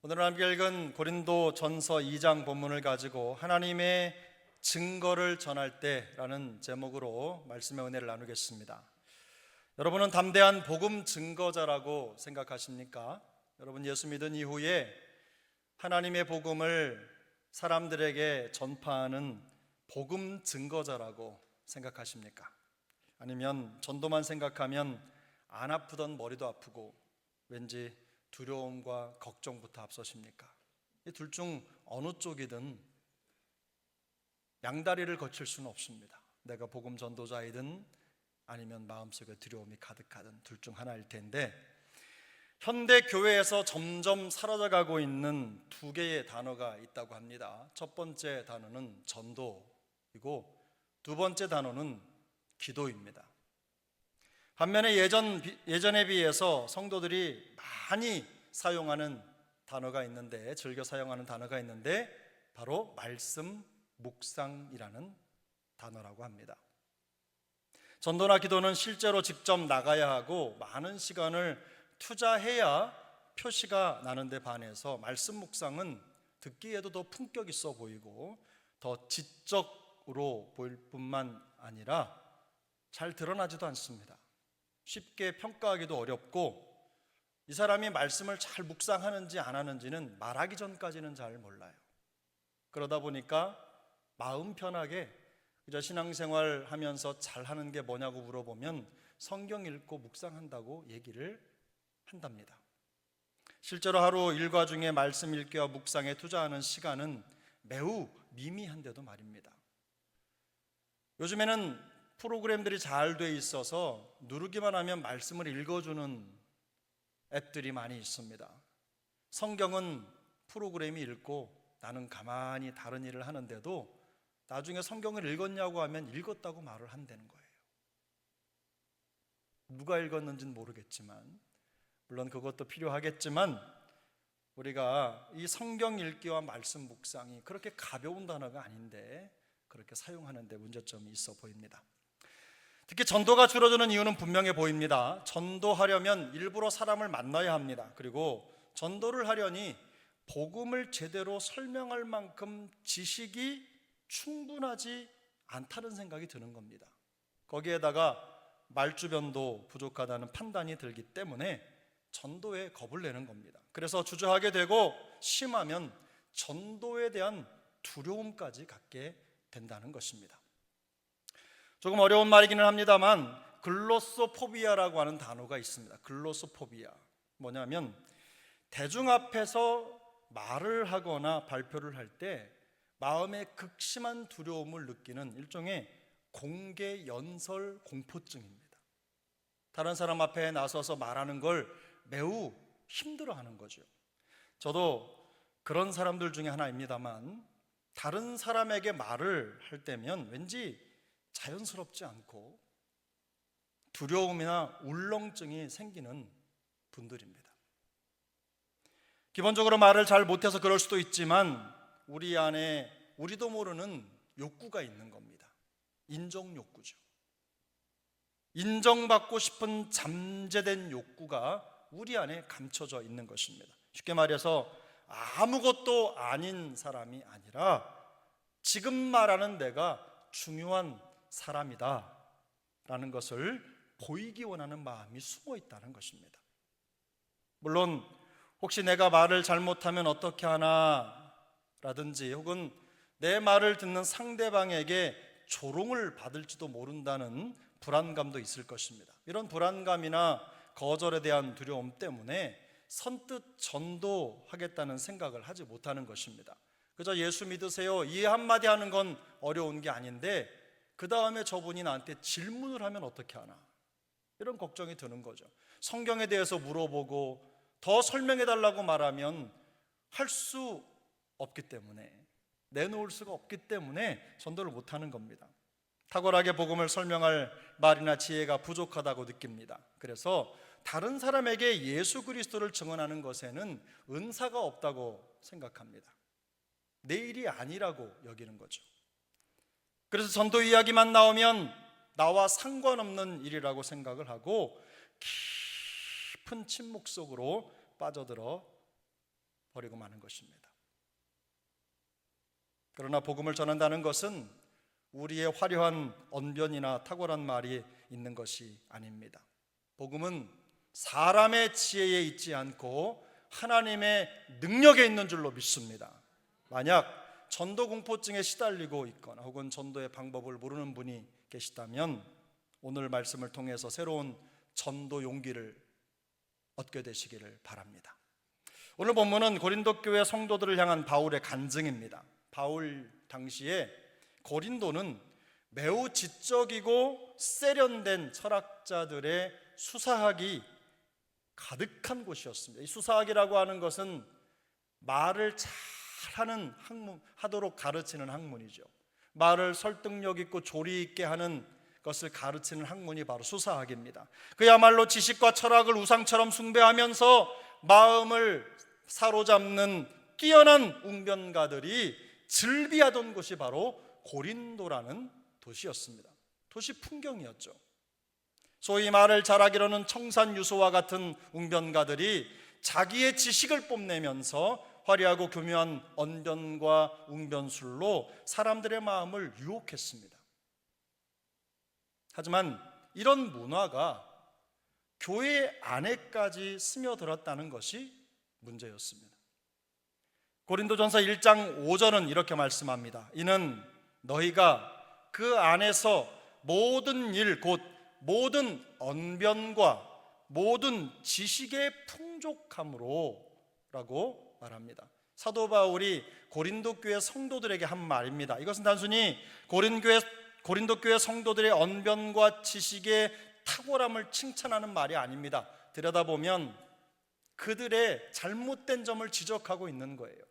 오늘 함께 읽은 고린도 전서 2장 본문을 가지고 하나님의 증거를 전할 때라는 제목으로 말씀의 은혜를 나누겠습니다. 여러분은 담대한 복음 증거자라고 생각하십니까? 여러분 예수 믿은 이후에 하나님의 복음을 사람들에게 전파하는 복음 증거자라고 생각하십니까? 아니면 전도만 생각하면 안 아프던 머리도 아프고 왠지 두려움과 걱정부터 앞서십니까? 이 둘 중 어느 쪽이든 양다리를 거칠 수는 없습니다. 내가 복음 전도자이든 아니면 마음속에 두려움이 가득하든 둘 중 하나일 텐데, 현대 교회에서 점점 사라져가고 있는 두 개의 단어가 있다고 합니다. 첫 번째 단어는 전도이고 두 번째 단어는 기도입니다. 반면에 예전에 비해서 성도들이 많이 사용하는 단어가 있는데, 즐겨 사용하는 단어가 있는데 바로 말씀 묵상이라는 단어라고 합니다. 전도나 기도는 실제로 직접 나가야 하고 많은 시간을 투자해야 표시가 나는데 반해서 말씀 묵상은 듣기에도 더 품격 있어 보이고 더 지적으로 보일 뿐만 아니라 잘 드러나지도 않습니다. 쉽게 평가하기도 어렵고 이 사람이 말씀을 잘 묵상하는지 안 하는지는 말하기 전까지는 잘 몰라요. 그러다 보니까 마음 편하게 그저 신앙생활 하면서 잘하는 게 뭐냐고 물어보면 성경 읽고 묵상한다고 얘기를 한답니다. 실제로 하루 일과 중에 말씀 읽기와 묵상에 투자하는 시간은 매우 미미한데도 말입니다. 요즘에는 프로그램들이 잘 돼 있어서 누르기만 하면 말씀을 읽어주는 앱들이 많이 있습니다. 성경은 프로그램이 읽고 나는 가만히 다른 일을 하는데도 나중에 성경을 읽었냐고 하면 읽었다고 말을 한다는 거예요. 누가 읽었는지는 모르겠지만, 물론 그것도 필요하겠지만 우리가 이 성경 읽기와 말씀 묵상이 그렇게 가벼운 단어가 아닌데 그렇게 사용하는 데 문제점이 있어 보입니다. 특히 전도가 줄어드는 이유는 분명해 보입니다. 전도하려면 일부러 사람을 만나야 합니다. 그리고 전도를 하려니 복음을 제대로 설명할 만큼 지식이 충분하지 않다는 생각이 드는 겁니다. 거기에다가 말주변도 부족하다는 판단이 들기 때문에 전도에 겁을 내는 겁니다. 그래서 주저하게 되고 심하면 전도에 대한 두려움까지 갖게 된다는 것입니다. 조금 어려운 말이기는 합니다만 글로소포비아라고 하는 단어가 있습니다. 글로소포비아, 뭐냐면 대중 앞에서 말을 하거나 발표를 할 때 마음에 극심한 두려움을 느끼는 일종의 공개 연설 공포증입니다. 다른 사람 앞에 나서서 말하는 걸 매우 힘들어하는 거죠. 저도 그런 사람들 중에 하나입니다만 다른 사람에게 말을 할 때면 왠지 자연스럽지 않고 두려움이나 울렁증이 생기는 분들입니다. 기본적으로 말을 잘 못해서 그럴 수도 있지만 우리 안에 우리도 모르는 욕구가 있는 겁니다. 인정 욕구죠. 인정받고 싶은 잠재된 욕구가 우리 안에 감춰져 있는 것입니다. 쉽게 말해서 아무것도 아닌 사람이 아니라 지금 말하는 내가 중요한 사람이다 라는 것을 보이기 원하는 마음이 숨어 있다는 것입니다. 물론 혹시 내가 말을 잘못하면 어떻게 하나 라든지 혹은 내 말을 듣는 상대방에게 조롱을 받을지도 모른다는 불안감도 있을 것입니다. 이런 불안감이나 거절에 대한 두려움 때문에 선뜻 전도하겠다는 생각을 하지 못하는 것입니다. 그저 예수 믿으세요 이 한마디 하는 건 어려운 게 아닌데 그 다음에 저분이 나한테 질문을 하면 어떻게 하나, 이런 걱정이 드는 거죠. 성경에 대해서 물어보고 더 설명해 달라고 말하면 할 수 없기 때문에, 내놓을 수가 없기 때문에 전도를 못하는 겁니다. 탁월하게 복음을 설명할 말이나 지혜가 부족하다고 느낍니다. 그래서 다른 사람에게 예수 그리스도를 증언하는 것에는 은사가 없다고 생각합니다. 내 일이 아니라고 여기는 거죠. 그래서 전도 이야기만 나오면 나와 상관없는 일이라고 생각을 하고 깊은 침묵 속으로 빠져들어 버리고 마는 것입니다. 그러나 복음을 전한다는 것은 우리의 화려한 언변이나 탁월한 말이 있는 것이 아닙니다. 복음은 사람의 지혜에 있지 않고 하나님의 능력에 있는 줄로 믿습니다. 만약 전도 공포증에 시달리고 있거나 혹은 전도의 방법을 모르는 분이 계시다면 오늘 말씀을 통해서 새로운 전도 용기를 얻게 되시기를 바랍니다. 오늘 본문은 고린도 교회 성도들을 향한 바울의 간증입니다. 바울 당시에 고린도는 매우 지적이고 세련된 철학자들의 수사학이 가득한 곳이었습니다. 이 수사학이라고 하는 것은 말을 잘하는 하도록 가르치는 학문이죠. 말을 설득력 있고 조리 있게 하는 것을 가르치는 학문이 바로 수사학입니다. 그야말로 지식과 철학을 우상처럼 숭배하면서 마음을 사로잡는 뛰어난 웅변가들이 즐비하던 곳이 바로 고린도라는 도시였습니다. 도시 풍경이었죠. 소위 말을 잘하기로는 청산유소와 같은 웅변가들이 자기의 지식을 뽐내면서 화려하고 교묘한 언변과 웅변술로 사람들의 마음을 유혹했습니다. 하지만 이런 문화가 교회 안에까지 스며들었다는 것이 문제였습니다. 고린도전서 1장 5절은 이렇게 말씀합니다. 이는 너희가 그 안에서 모든 일 곧 모든 언변과 모든 지식의 풍족함으로 라고 말합니다. 사도 바울이 고린도 교회 성도들에게 한 말입니다. 이것은 단순히 고린도 교회 성도들의 언변과 지식의 탁월함을 칭찬하는 말이 아닙니다. 들여다보면 그들의 잘못된 점을 지적하고 있는 거예요.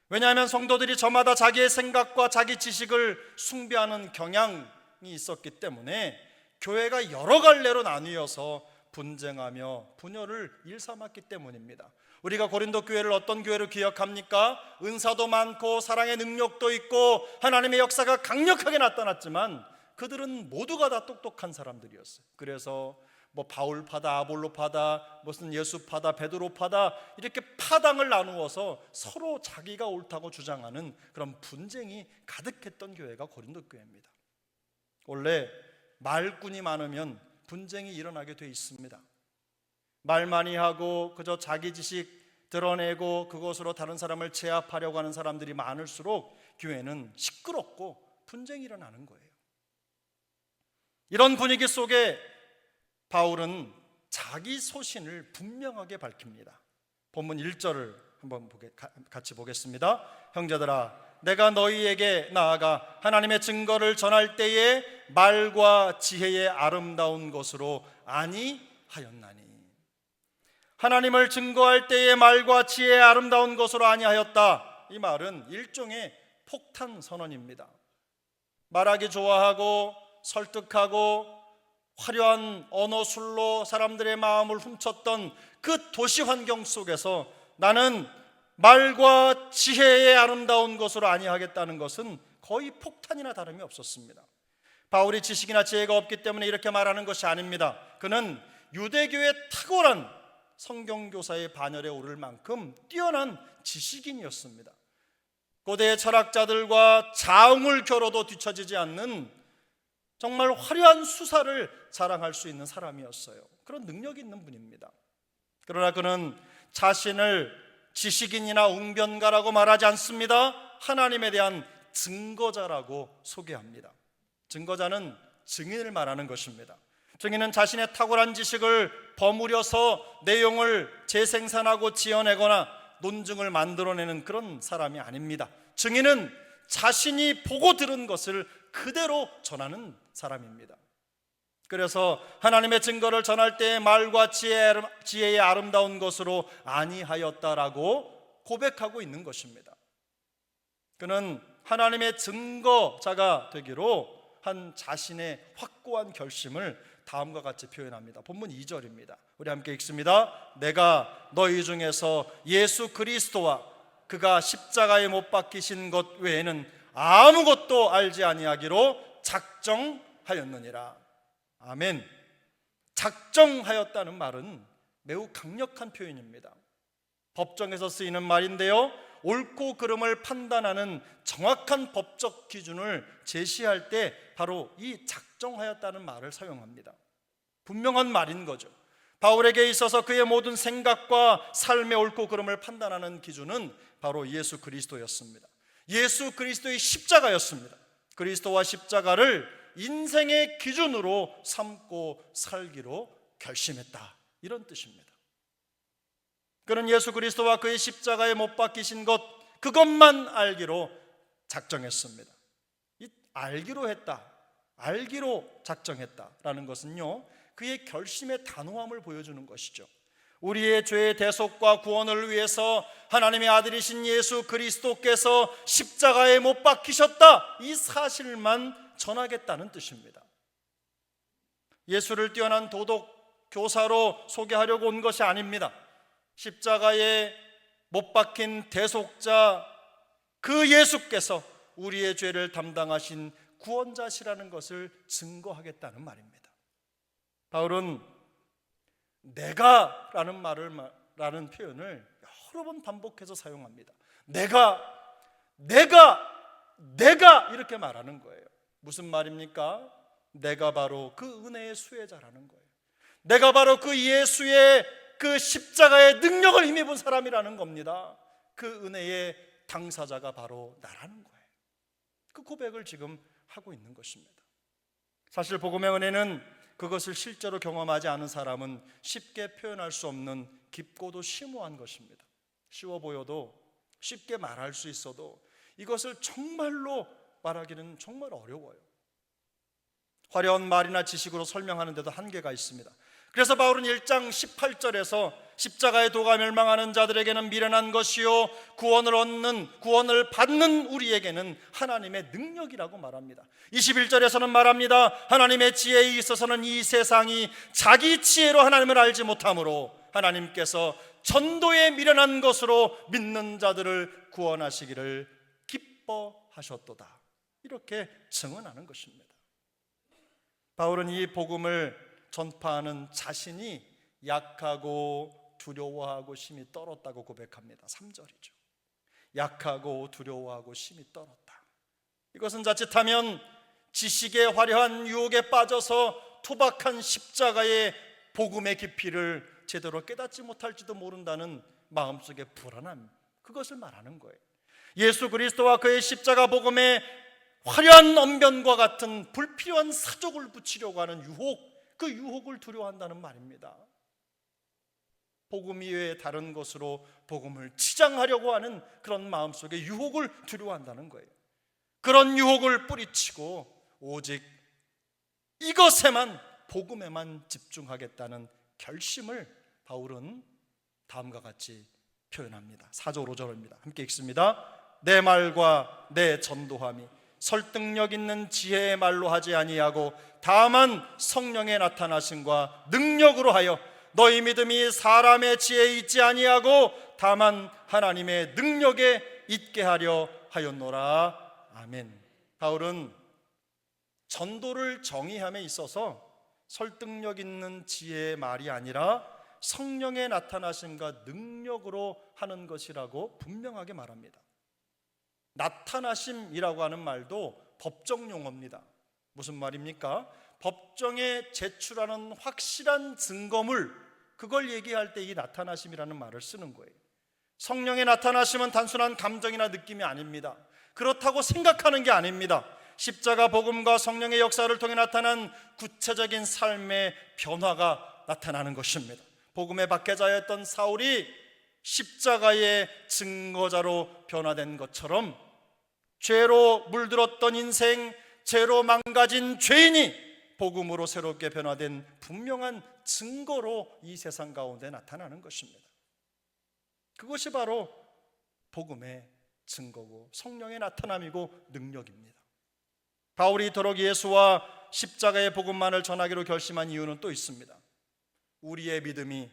왜냐하면 성도들이 저마다 자기의 생각과 자기 지식을 숭배하는 경향이 있었기 때문에 교회가 여러 갈래로 나뉘어서 분쟁하며 분열을 일삼았기 때문입니다. 우리가 고린도 교회를 어떤 교회로 기억합니까? 은사도 많고 사랑의 능력도 있고 하나님의 역사가 강력하게 나타났지만 그들은 모두가 다 똑똑한 사람들이었어요. 그래서 바울파다, 아볼로파다, 무슨 예수파다, 베드로파다 이렇게 파당을 나누어서 서로 자기가 옳다고 주장하는 그런 분쟁이 가득했던 교회가 고린도 교회입니다. 원래 말꾼이 많으면 분쟁이 일어나게 돼 있습니다. 말 많이 하고 그저 자기 지식 드러내고 그것으로 다른 사람을 제압하려고 하는 사람들이 많을수록 교회는 시끄럽고 분쟁이 일어나는 거예요. 이런 분위기 속에 바울은 자기 소신을 분명하게 밝힙니다. 본문 1절을 한번 같이 보겠습니다. 형제들아, 내가 너희에게 나아가 하나님의 증거를 전할 때에 말과 지혜의 아름다운 것으로 아니하였나니. 하나님을 증거할 때에 말과 지혜의 아름다운 것으로 아니하였다. 이 말은 일종의 폭탄 선언입니다. 말하기 좋아하고 설득하고 화려한 언어술로 사람들의 마음을 훔쳤던 그 도시 환경 속에서 나는 말과 지혜의 아름다운 것으로 아니하겠다는 것은 거의 폭탄이나 다름이 없었습니다. 바울이 지식이나 지혜가 없기 때문에 이렇게 말하는 것이 아닙니다. 그는 유대교의 탁월한 성경교사의 반열에 오를 만큼 뛰어난 지식인이었습니다. 고대의 철학자들과 자웅을 겨뤄도 뒤처지지 않는 정말 화려한 수사를 자랑할 수 있는 사람이었어요. 그런 능력이 있는 분입니다. 그러나 그는 자신을 지식인이나 웅변가라고 말하지 않습니다. 하나님에 대한 증거자라고 소개합니다. 증거자는 증인을 말하는 것입니다. 증인은 자신의 탁월한 지식을 버무려서 내용을 재생산하고 지어내거나 논증을 만들어내는 그런 사람이 아닙니다. 증인은 자신이 보고 들은 것을 그대로 전하는 사람입니다. 그래서 하나님의 증거를 전할 때 말과 지혜의 아름다운 것으로 아니하였다라고 고백하고 있는 것입니다. 그는 하나님의 증거자가 되기로 한 자신의 확고한 결심을 다음과 같이 표현합니다. 본문 2절입니다. 우리 함께 읽습니다. 내가 너희 중에서 예수 그리스도와 그가 십자가에 못 박히신 것 외에는 아무것도 알지 아니하기로 작정하였느니라. 아멘. 작정하였다는 말은 매우 강력한 표현입니다. 법정에서 쓰이는 말인데요, 옳고 그름을 판단하는 정확한 법적 기준을 제시할 때 바로 이 작정하였다는 말을 사용합니다. 분명한 말인 거죠. 바울에게 있어서 그의 모든 생각과 삶의 옳고 그름을 판단하는 기준은 바로 예수 그리스도였습니다. 예수 그리스도의 십자가였습니다. 그리스도와 십자가를 인생의 기준으로 삼고 살기로 결심했다, 이런 뜻입니다. 그는 예수 그리스도와 그의 십자가에 못 박히신 것, 그것만 알기로 작정했습니다. 이 알기로 했다, 알기로 작정했다라는 것은요, 그의 결심의 단호함을 보여주는 것이죠. 우리의 죄의 대속과 구원을 위해서 하나님의 아들이신 예수 그리스도께서 십자가에 못 박히셨다, 이 사실만 전하겠다는 뜻입니다. 예수를 뛰어난 도덕 교사로 소개하려고 온 것이 아닙니다. 십자가에 못 박힌 대속자, 그 예수께서 우리의 죄를 담당하신 구원자시라는 것을 증거하겠다는 말입니다. 바울은 내가라는 라는 표현을 여러 번 반복해서 사용합니다. 내가 이렇게 말하는 거예요. 무슨 말입니까? 내가 바로 그 은혜의 수혜자라는 거예요. 내가 바로 그 예수의 그 십자가의 능력을 힘입은 사람이라는 겁니다. 그 은혜의 당사자가 바로 나라는 거예요. 그 고백을 지금 하고 있는 것입니다. 사실 복음의 은혜는 그것을 실제로 경험하지 않은 사람은 쉽게 표현할 수 없는 깊고도 심오한 것입니다. 쉬워 보여도, 쉽게 말할 수 있어도 이것을 정말로 말하기는 정말 어려워요. 화려한 말이나 지식으로 설명하는 데도 한계가 있습니다. 그래서 바울은 1장 18절에서 십자가의 도가 멸망하는 자들에게는 미련한 것이요 구원을 받는 우리에게는 하나님의 능력이라고 말합니다. 21절에서는 말합니다. 하나님의 지혜에 있어서는 이 세상이 자기 지혜로 하나님을 알지 못하므로 하나님께서 전도에 미련한 것으로 믿는 자들을 구원하시기를 기뻐하셨도다, 이렇게 증언하는 것입니다. 바울은 이 복음을 전파하는 자신이 약하고 두려워하고 심히 떨었다고 고백합니다. 3절이죠. 약하고 두려워하고 심히 떨었다. 이것은 자칫하면 지식의 화려한 유혹에 빠져서 투박한 십자가의 복음의 깊이를 제대로 깨닫지 못할지도 모른다는 마음속의 불안함, 그것을 말하는 거예요. 예수 그리스도와 그의 십자가 복음의 화려한 언변과 같은 불필요한 사족을 붙이려고 하는 유혹, 그 유혹을 두려워한다는 말입니다. 복음 이외의 다른 것으로 복음을 치장하려고 하는 그런 마음속의 유혹을 두려워한다는 거예요. 그런 유혹을 뿌리치고 오직 이것에만, 복음에만 집중하겠다는 결심을 바울은 다음과 같이 표현합니다. 4절 5절입니다. 함께 읽습니다. 내 말과 내 전도함이 설득력 있는 지혜의 말로 하지 아니하고 다만 성령의 나타나심과 능력으로 하여 너희 믿음이 사람의 지혜에 있지 아니하고 다만 하나님의 능력에 있게 하려 하였노라. 아멘. 바울은 전도를 정의함에 있어서 설득력 있는 지혜의 말이 아니라 성령의 나타나심과 능력으로 하는 것이라고 분명하게 말합니다. 나타나심이라고 하는 말도 법정 용어입니다. 무슨 말입니까? 법정에 제출하는 확실한 증거물, 그걸 얘기할 때 이 나타나심이라는 말을 쓰는 거예요. 성령의 나타나심은 단순한 감정이나 느낌이 아닙니다. 그렇다고 생각하는 게 아닙니다. 십자가 복음과 성령의 역사를 통해 나타난 구체적인 삶의 변화가 나타나는 것입니다. 복음의 박해자였던 사울이 십자가의 증거자로 변화된 것처럼 죄로 물들었던 인생, 죄로 망가진 죄인이 복음으로 새롭게 변화된 분명한 증거로 이 세상 가운데 나타나는 것입니다. 그것이 바로 복음의 증거고 성령의 나타남이고 능력입니다. 바울이 이토록 예수와 십자가의 복음만을 전하기로 결심한 이유는 또 있습니다. 우리의 믿음이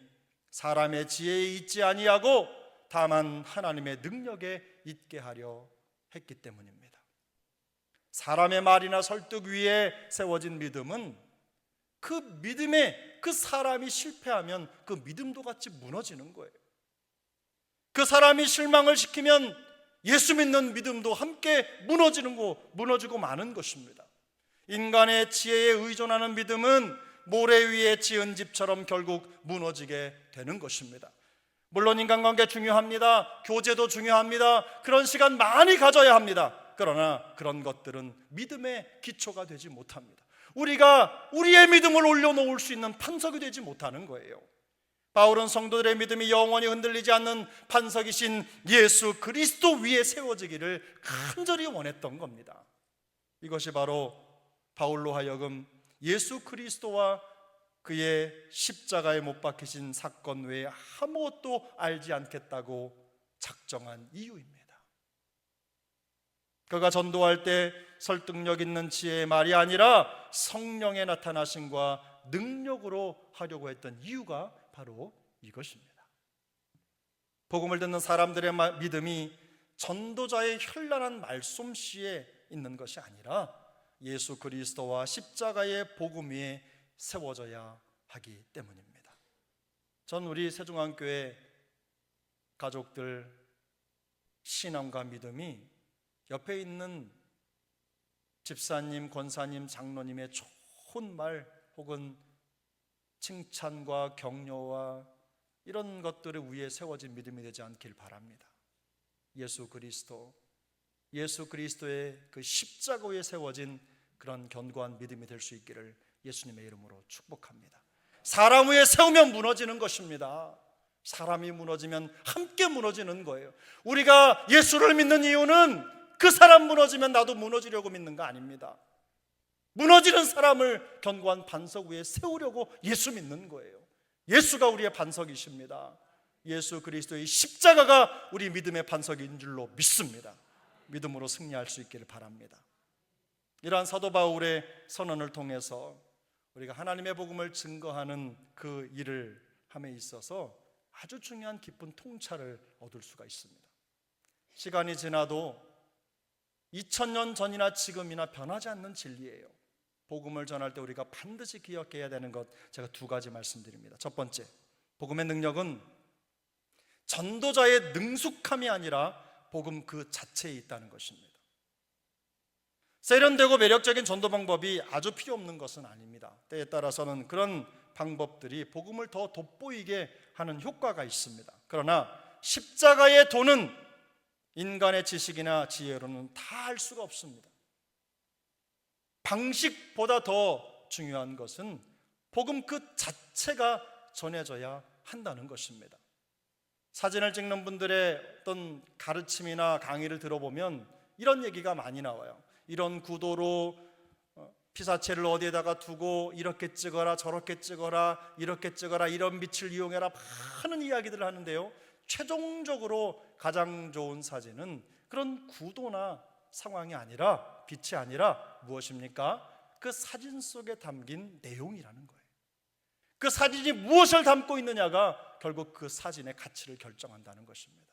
사람의 지혜에 있지 아니하고 다만 하나님의 능력에 있게 하려 했기 때문입니다. 사람의 말이나 설득 위에 세워진 믿음은 그 믿음에 그 사람이 실패하면 그 믿음도 같이 무너지는 거예요. 그 사람이 실망을 시키면 예수 믿는 믿음도 함께 무너지고 마는 것입니다. 인간의 지혜에 의존하는 믿음은 모래 위에 지은 집처럼 결국 무너지게 되는 것입니다. 물론 인간관계 중요합니다. 교제도 중요합니다. 그런 시간 많이 가져야 합니다. 그러나 그런 것들은 믿음의 기초가 되지 못합니다. 우리가 우리의 믿음을 올려놓을 수 있는 판석이 되지 못하는 거예요. 바울은 성도들의 믿음이 영원히 흔들리지 않는 판석이신 예수 그리스도 위에 세워지기를 간절히 원했던 겁니다. 이것이 바로 바울로 하여금 예수 그리스도와 그의 십자가에 못 박히신 사건 외에 아무것도 알지 않겠다고 작정한 이유입니다. 그가 전도할 때 설득력 있는 지혜의 말이 아니라 성령의 나타나심과 능력으로 하려고 했던 이유가 바로 이것입니다. 복음을 듣는 사람들의 믿음이 전도자의 현란한 말솜씨에 있는 것이 아니라 예수 그리스도와 십자가의 복음 위에 세워져야 하기 때문입니다. 전 우리 세종안교회 가족들 신앙과 믿음이 옆에 있는 집사님, 권사님, 장로님의 좋은 말 혹은 칭찬과 격려와 이런 것들을 위에 세워진 믿음이 되지 않길 바랍니다. 예수 그리스도의 그 십자가 위에 세워진 그런 견고한 믿음이 될 수 있기를 예수님의 이름으로 축복합니다. 사람 위에 세우면 무너지는 것입니다. 사람이 무너지면 함께 무너지는 거예요. 우리가 예수를 믿는 이유는 그 사람 무너지면 나도 무너지려고 믿는 거 아닙니다. 무너지는 사람을 견고한 반석 위에 세우려고 예수 믿는 거예요. 예수가 우리의 반석이십니다. 예수 그리스도의 십자가가 우리 믿음의 반석인 줄로 믿습니다. 믿음으로 승리할 수 있기를 바랍니다. 이러한 사도 바울의 선언을 통해서 우리가 하나님의 복음을 증거하는 그 일을 함에 있어서 아주 중요한 깊은 통찰을 얻을 수가 있습니다. 시간이 지나도 2000년 전이나 지금이나 변하지 않는 진리예요. 복음을 전할 때 우리가 반드시 기억해야 되는 것, 제가 두 가지 말씀드립니다. 첫 번째, 복음의 능력은 전도자의 능숙함이 아니라 복음 그 자체에 있다는 것입니다. 세련되고 매력적인 전도 방법이 아주 필요 없는 것은 아닙니다. 때에 따라서는 그런 방법들이 복음을 더 돋보이게 하는 효과가 있습니다. 그러나 십자가의 도는 인간의 지식이나 지혜로는 다 할 수가 없습니다. 방식보다 더 중요한 것은 복음 그 자체가 전해져야 한다는 것입니다. 사진을 찍는 분들의 어떤 가르침이나 강의를 들어보면 이런 얘기가 많이 나와요. 이런 구도로 피사체를 어디에다가 두고 이렇게 찍어라 저렇게 찍어라 이렇게 찍어라 이런 빛을 이용해라 많은 이야기들을 하는데요, 최종적으로 가장 좋은 사진은 그런 구도나 상황이 아니라 빛이 아니라 무엇입니까? 그 사진 속에 담긴 내용이라는 거예요. 그 사진이 무엇을 담고 있느냐가 결국 그 사진의 가치를 결정한다는 것입니다.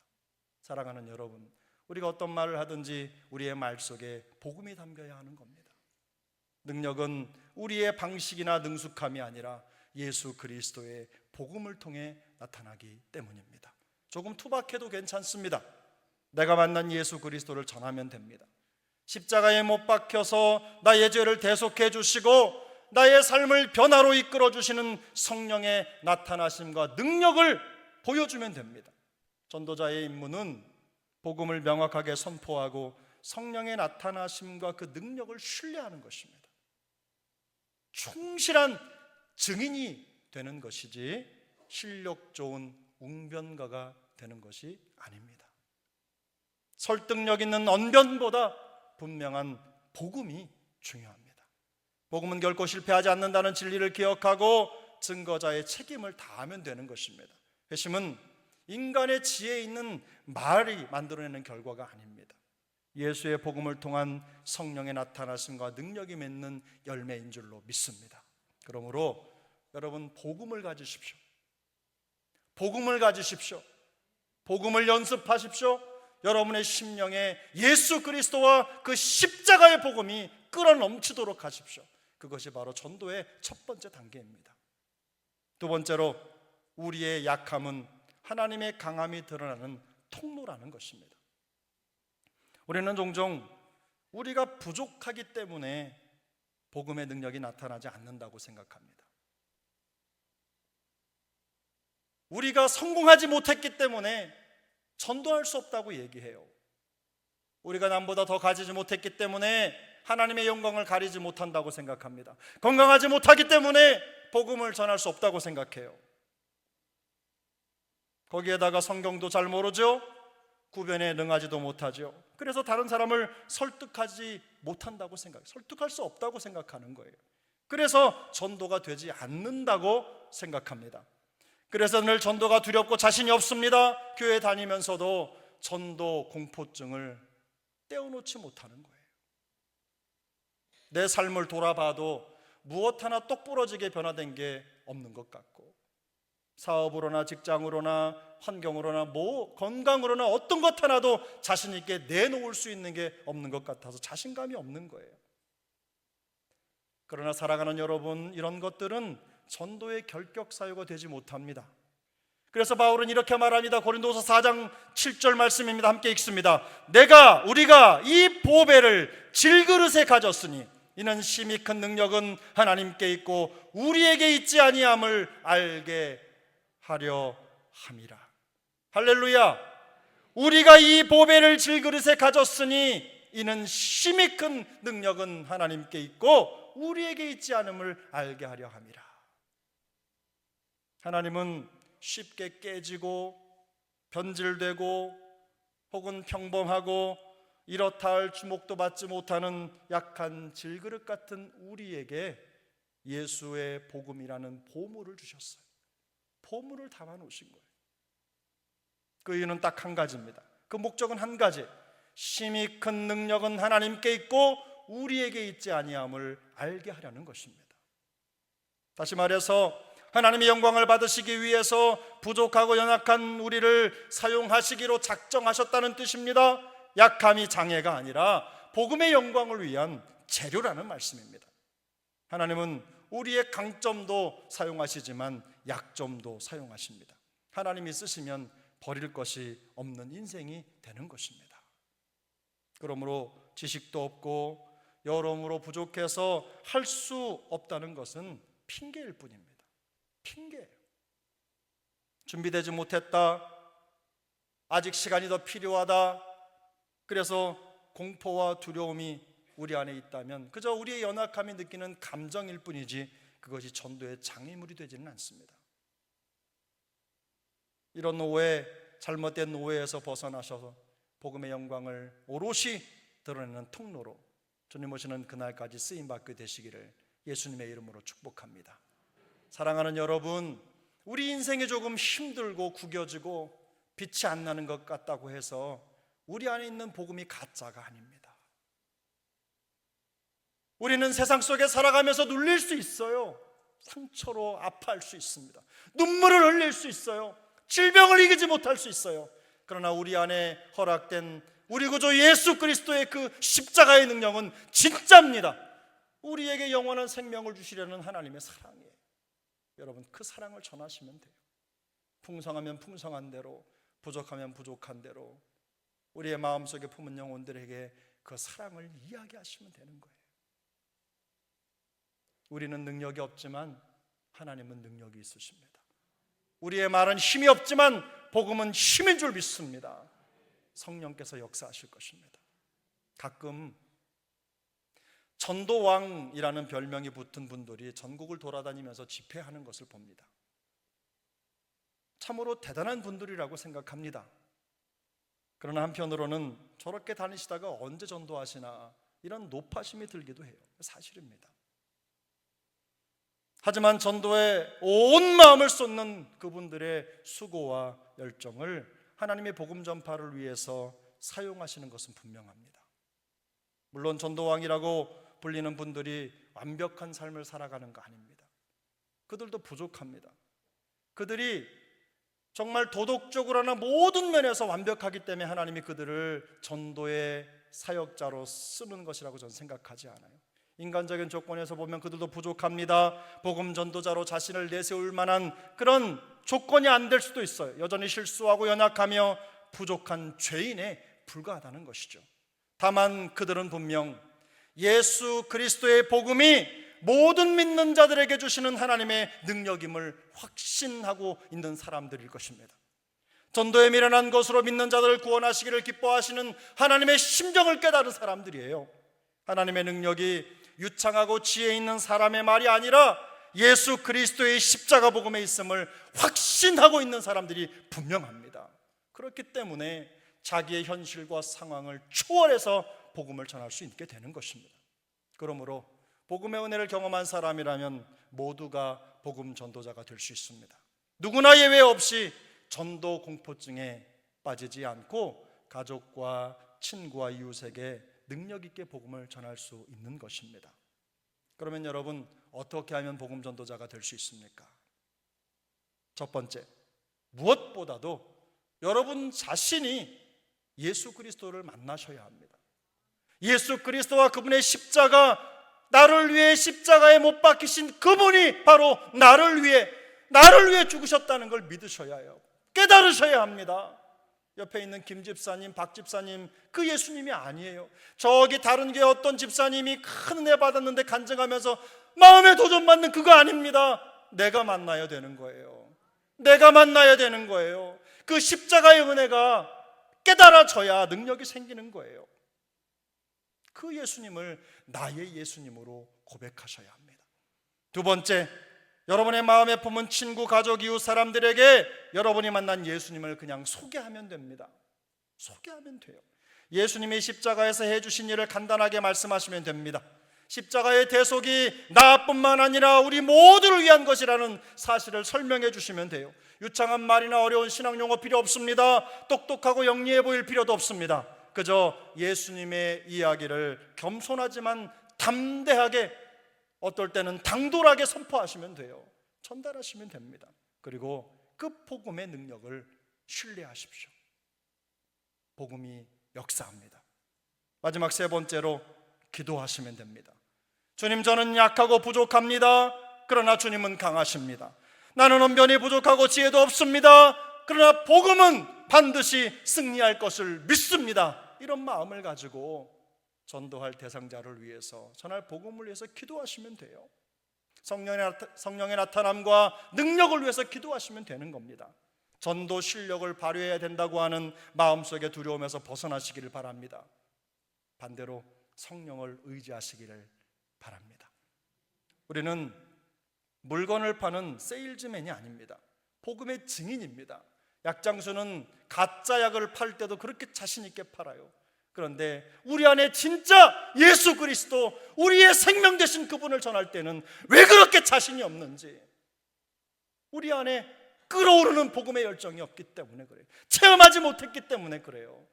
사랑하는 여러분, 우리가 어떤 말을 하든지 우리의 말 속에 복음이 담겨야 하는 겁니다. 능력은 우리의 방식이나 능숙함이 아니라 예수 그리스도의 복음을 통해 나타나기 때문입니다. 조금 투박해도 괜찮습니다. 내가 만난 예수 그리스도를 전하면 됩니다. 십자가에 못 박혀서 나의 죄를 대속해 주시고 나의 삶을 변화로 이끌어 주시는 성령의 나타나심과 능력을 보여주면 됩니다. 전도자의 임무는 복음을 명확하게 선포하고 성령의 나타나심과 그 능력을 신뢰하는 것입니다. 충실한 증인이 되는 것이지 실력 좋은 웅변가가 되는 것이 아닙니다. 설득력 있는 언변보다 분명한 복음이 중요합니다. 복음은 결코 실패하지 않는다는 진리를 기억하고 증거자의 책임을 다하면 되는 것입니다. 회심은 인간의 지혜 있는 말이 만들어내는 결과가 아닙니다. 예수의 복음을 통한 성령의 나타나심과 능력이 맺는 열매인 줄로 믿습니다. 그러므로 여러분 복음을 가지십시오. 복음을 가지십시오. 복음을 연습하십시오. 여러분의 심령에 예수 그리스도와 그 십자가의 복음이 끌어넘치도록 하십시오. 그것이 바로 전도의 첫 번째 단계입니다. 두 번째로, 우리의 약함은 하나님의 강함이 드러나는 통로라는 것입니다. 우리는 종종 우리가 부족하기 때문에 복음의 능력이 나타나지 않는다고 생각합니다. 우리가 성공하지 못했기 때문에 전도할 수 없다고 얘기해요. 우리가 남보다 더 가지지 못했기 때문에 하나님의 영광을 가리지 못한다고 생각합니다. 건강하지 못하기 때문에 복음을 전할 수 없다고 생각해요. 거기에다가 성경도 잘 모르죠? 구변에 능하지도 못하죠. 그래서 다른 사람을 설득하지 못한다고 설득할 수 없다고 생각하는 거예요. 그래서 전도가 되지 않는다고 생각합니다. 그래서 늘 전도가 두렵고 자신이 없습니다. 교회 다니면서도 전도 공포증을 떼어놓지 못하는 거예요. 내 삶을 돌아봐도 무엇 하나 똑부러지게 변화된 게 없는 것 같고, 사업으로나 직장으로나 환경으로나 건강으로나 어떤 것 하나도 자신 있게 내놓을 수 있는 게 없는 것 같아서 자신감이 없는 거예요. 그러나 사랑하는 여러분, 이런 것들은 전도의 결격 사유가 되지 못합니다. 그래서 바울은 이렇게 말합니다. 고린도서 4장 7절 말씀입니다. 함께 읽습니다. 우리가 이 보배를 질그릇에 가졌으니 이는 심히 큰 능력은 하나님께 있고 우리에게 있지 아니함을 알게 하려 함이라. 할렐루야. 우리가 이 보배를 질그릇에 가졌으니 이는 심히 큰 능력은 하나님께 있고 우리에게 있지 않음을 알게 하려 함이라. 하나님은 쉽게 깨지고 변질되고 혹은 평범하고 이렇다 할 주목도 받지 못하는 약한 질그릇 같은 우리에게 예수의 복음이라는 보물을 주셨어요. 보물을 담아 놓으신 거예요. 그 이유는 딱 한 가지입니다. 그 목적은 한 가지. 심히 큰 능력은 하나님께 있고 우리에게 있지 아니함을 알게 하려는 것입니다. 다시 말해서 하나님의 영광을 받으시기 위해서 부족하고 연약한 우리를 사용하시기로 작정하셨다는 뜻입니다. 약함이 장애가 아니라 복음의 영광을 위한 재료라는 말씀입니다. 하나님은 우리의 강점도 사용하시지만 약점도 사용하십니다. 하나님이 쓰시면 버릴 것이 없는 인생이 되는 것입니다. 그러므로 지식도 없고 여러모로 부족해서 할 수 없다는 것은 핑계일 뿐입니다. 핑계예요. 준비되지 못했다, 아직 시간이 더 필요하다, 그래서 공포와 두려움이 우리 안에 있다면 그저 우리의 연약함이 느끼는 감정일 뿐이지 그것이 전도의 장애물이 되지는 않습니다. 이런 오해, 잘못된 오해에서 벗어나셔서 복음의 영광을 오롯이 드러내는 통로로 주님 오시는 그날까지 쓰임받게 되시기를 예수님의 이름으로 축복합니다. 사랑하는 여러분, 우리 인생이 조금 힘들고 구겨지고 빛이 안 나는 것 같다고 해서 우리 안에 있는 복음이 가짜가 아닙니다. 우리는 세상 속에 살아가면서 눌릴 수 있어요. 상처로 아파할 수 있습니다. 눈물을 흘릴 수 있어요. 질병을 이기지 못할 수 있어요. 그러나 우리 안에 허락된 우리 구주 예수 그리스도의 그 십자가의 능력은 진짜입니다. 우리에게 영원한 생명을 주시려는 하나님의 사랑이에요. 여러분, 그 사랑을 전하시면 돼요. 풍성하면 풍성한 대로, 부족하면 부족한 대로 우리의 마음속에 품은 영혼들에게 그 사랑을 이야기하시면 되는 거예요. 우리는 능력이 없지만 하나님은 능력이 있으십니다. 우리의 말은 힘이 없지만 복음은 힘인 줄 믿습니다. 성령께서 역사하실 것입니다. 가끔 전도왕이라는 별명이 붙은 분들이 전국을 돌아다니면서 집회하는 것을 봅니다. 참으로 대단한 분들이라고 생각합니다. 그러나 한편으로는 저렇게 다니시다가 언제 전도하시나 이런 노파심이 들기도 해요. 사실입니다. 하지만 전도에 온 마음을 쏟는 그분들의 수고와 열정을 하나님의 복음 전파를 위해서 사용하시는 것은 분명합니다. 물론 전도왕이라고 불리는 분들이 완벽한 삶을 살아가는 거 아닙니다. 그들도 부족합니다. 그들이 정말 도덕적으로나 모든 면에서 완벽하기 때문에 하나님이 그들을 전도의 사역자로 쓰는 것이라고 저는 생각하지 않아요. 인간적인 조건에서 보면 그들도 부족합니다. 복음 전도자로 자신을 내세울 만한 그런 조건이 안 될 수도 있어요. 여전히 실수하고 연약하며 부족한 죄인에 불과하다는 것이죠. 다만 그들은 분명 예수 그리스도의 복음이 모든 믿는 자들에게 주시는 하나님의 능력임을 확신하고 있는 사람들일 것입니다. 전도에 미련한 것으로 믿는 자들을 구원하시기를 기뻐하시는 하나님의 심정을 깨달은 사람들이에요. 하나님의 능력이 유창하고 지혜 있는 사람의 말이 아니라 예수 그리스도의 십자가 복음에 있음을 확신하고 있는 사람들이 분명합니다. 그렇기 때문에 자기의 현실과 상황을 초월해서 복음을 전할 수 있게 되는 것입니다. 그러므로 복음의 은혜를 경험한 사람이라면 모두가 복음 전도자가 될 수 있습니다. 누구나 예외 없이 전도 공포증에 빠지지 않고 가족과 친구와 이웃에게 능력 있게 복음을 전할 수 있는 것입니다. 그러면 여러분, 어떻게 하면 복음 전도자가 될 수 있습니까? 첫 번째, 무엇보다도 여러분 자신이 예수 그리스도를 만나셔야 합니다. 예수 그리스도와 그분의 십자가, 나를 위해 십자가에 못 박히신 그분이 바로 나를 위해 죽으셨다는 걸 믿으셔야 해요. 깨달으셔야 합니다. 옆에 있는 김 집사님, 박 집사님, 그 예수님이 아니에요. 저기 다른 게 어떤 집사님이 큰 은혜 받았는데 간증하면서 마음에 도전 받는 그거 아닙니다. 내가 만나야 되는 거예요. 내가 만나야 되는 거예요. 그 십자가의 은혜가 깨달아져야 능력이 생기는 거예요. 그 예수님을 나의 예수님으로 고백하셔야 합니다. 두 번째, 여러분의 마음에 품은 친구, 가족, 이웃 사람들에게 여러분이 만난 예수님을 그냥 소개하면 됩니다. 소개하면 돼요. 예수님이 십자가에서 해주신 일을 간단하게 말씀하시면 됩니다. 십자가의 대속이 나뿐만 아니라 우리 모두를 위한 것이라는 사실을 설명해 주시면 돼요. 유창한 말이나 어려운 신앙 용어 필요 없습니다. 똑똑하고 영리해 보일 필요도 없습니다. 그저 예수님의 이야기를 겸손하지만 담대하게, 어떨 때는 당돌하게 선포하시면 돼요. 전달하시면 됩니다. 그리고 그 복음의 능력을 신뢰하십시오. 복음이 역사합니다. 마지막 세 번째로 기도하시면 됩니다. 주님, 저는 약하고 부족합니다. 그러나 주님은 강하십니다. 나는 언변이 부족하고 지혜도 없습니다. 그러나 복음은 반드시 승리할 것을 믿습니다. 이런 마음을 가지고 전도할 대상자를 위해서, 전할 복음을 위해서 기도하시면 돼요. 성령의 나타남과 능력을 위해서 기도하시면 되는 겁니다. 전도 실력을 발휘해야 된다고 하는 마음속의 두려움에서 벗어나시기를 바랍니다. 반대로 성령을 의지하시기를 바랍니다. 우리는 물건을 파는 세일즈맨이 아닙니다. 복음의 증인입니다. 약장수는 가짜 약을 팔 때도 그렇게 자신 있게 팔아요. 그런데 우리 안에 진짜 예수 그리스도, 우리의 생명 되신 그분을 전할 때는 왜 그렇게 자신이 없는지, 우리 안에 끓어오르는 복음의 열정이 없기 때문에 그래요. 체험하지 못했기 때문에 그래요.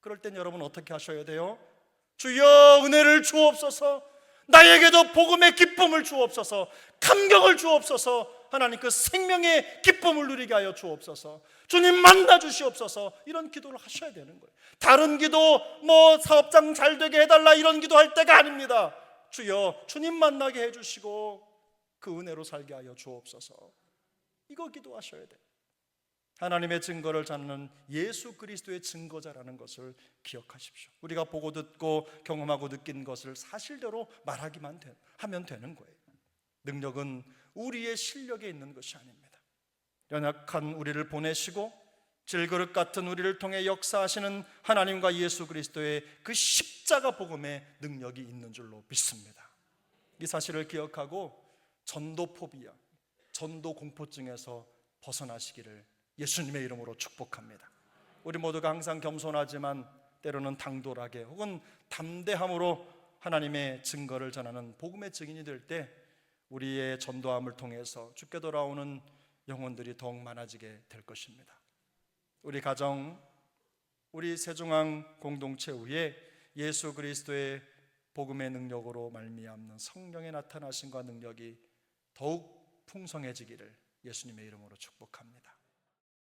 그럴 땐 여러분 어떻게 하셔야 돼요? 주여 은혜를 주옵소서, 나에게도 복음의 기쁨을 주옵소서, 감격을 주옵소서, 하나님 그 생명의 기쁨을 누리게 하여 주옵소서, 주님 만나 주시옵소서, 이런 기도를 하셔야 되는 거예요. 다른 기도, 사업장 잘 되게 해달라 이런 기도할 때가 아닙니다. 주여 주님 만나게 해주시고 그 은혜로 살게 하여 주옵소서, 이거 기도하셔야 돼요. 하나님의 증거를 찾는 예수 그리스도의 증거자라는 것을 기억하십시오. 우리가 보고 듣고 경험하고 느낀 것을 사실대로 말하기만 하면 되는 거예요. 능력은 우리의 실력에 있는 것이 아닙니다. 연약한 우리를 보내시고 질그릇 같은 우리를 통해 역사하시는 하나님과 예수 그리스도의 그 십자가 복음의 능력이 있는 줄로 믿습니다. 이 사실을 기억하고 전도 포비아, 전도 공포증에서 벗어나시기를 예수님의 이름으로 축복합니다. 우리 모두가 항상 겸손하지만 때로는 당돌하게 혹은 담대함으로 하나님의 증거를 전하는 복음의 증인이 될 때 우리의 전도함을 통해서 주께 돌아오는 영혼들이 더욱 많아지게 될 것입니다. 우리 가정, 우리 세중앙 공동체 위에 예수 그리스도의 복음의 능력으로 말미암는 성령의 나타나심과 능력이 더욱 풍성해지기를 예수님의 이름으로 축복합니다.